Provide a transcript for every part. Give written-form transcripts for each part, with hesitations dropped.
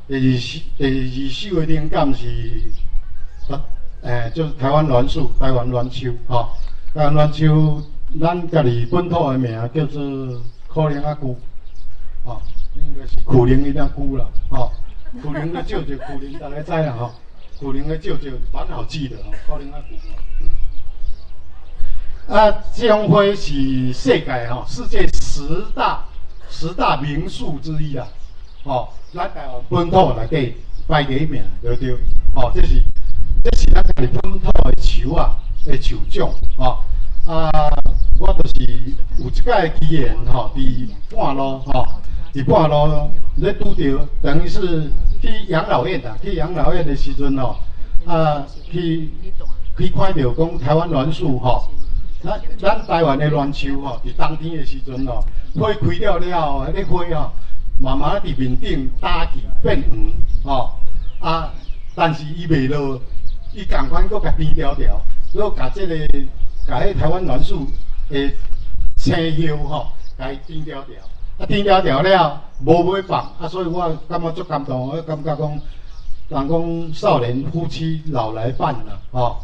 第二首的灵感是，就是台湾栾树、台湾栾树吼。台湾栾树，咱家己本土的名叫做苦灵仔菇，吼，应该是苦灵一点菇啦，吼。苦灵的舅舅，苦灵大家知啦吼。苦灵的舅舅蛮好记的吼，苦灵仔菇。这种花是世界吼，世界十大名树之一啦，吼，咱台湾本土内底排第一名，对不对？吼，这是咱家己本土的树啊，的树种，吼。我就是有一届机缘吼，伫半路吼，伫半路咧拄着，等于是去养老院啦，去养老院的时阵吼，去看到讲台湾栾树吼。咱台湾的栾树吼，伫冬天的时阵吼，花开了了，迄个花吼，慢慢伫面顶打起变黄吼，但是伊袂落，伊共款搁甲边条条，搁甲迄台湾栾树的青叶吼，甲伊边条条，边条条了无尾放，所以我感觉足感动，我感觉讲，人讲少年夫妻老来伴啦，吼。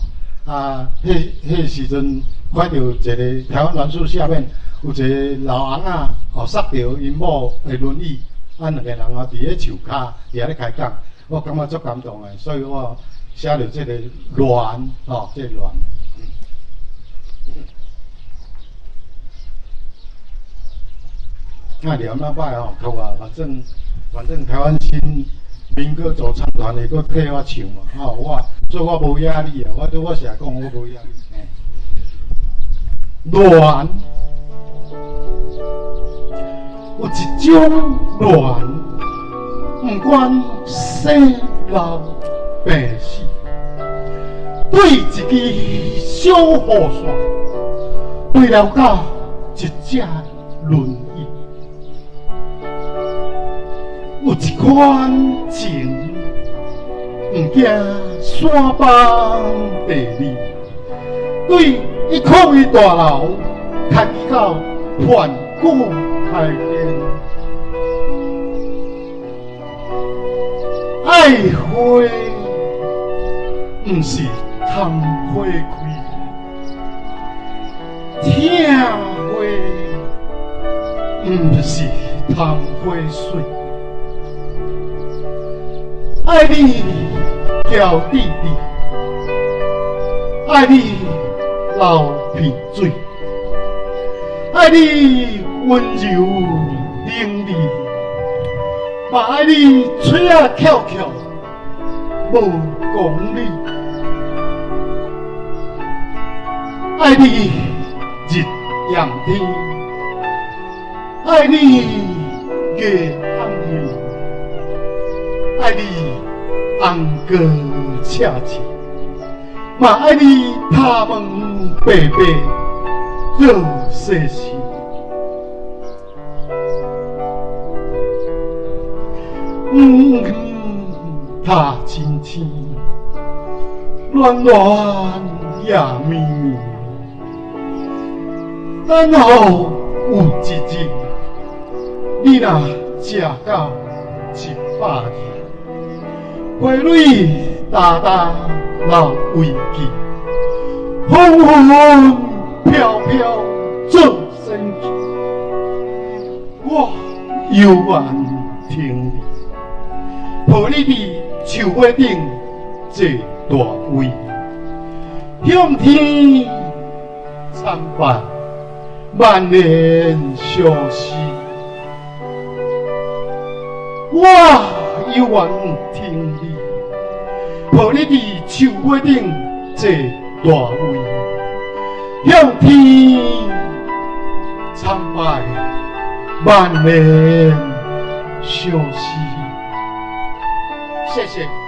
迄时阵看到一个台湾栾树下面有一个老翁仔，塞着因某的轮椅，两个人伫咧树骹伫咧开讲，我感觉足感动的，所以我写了这个栾，这个栾。聊那摆吼，靠啊，反正台湾新民歌组唱团的，佫替我唱嘛，所以我无压力啊，我成日讲我无压力。栾有一种栾，不管生老病死，对一支小雨伞，为了到一只轮椅，有一款情，不惊山崩地裂，对一口一大楼，牵到盘古开天。爱花不是通花开，疼花不是通花水。爱你叫弟弟，爱你流鼻水，爱你温柔伶俐，嘛爱你嘴啊翘翘无讲理，爱你日炎天，爱你月暗夜，爱你红歌恰恰，嘛爱你他们白白热世事。他亲亲，暖暖也绵绵，等候有一日，你若食到100年，花蕊大大流为记，风风飘飘做神奇，我犹原听你。抱你伫树尾顶坐大位，向天参拜，万年相思。我犹原听你，抱你伫树尾顶坐大位，向天参拜，万年相思。谢谢。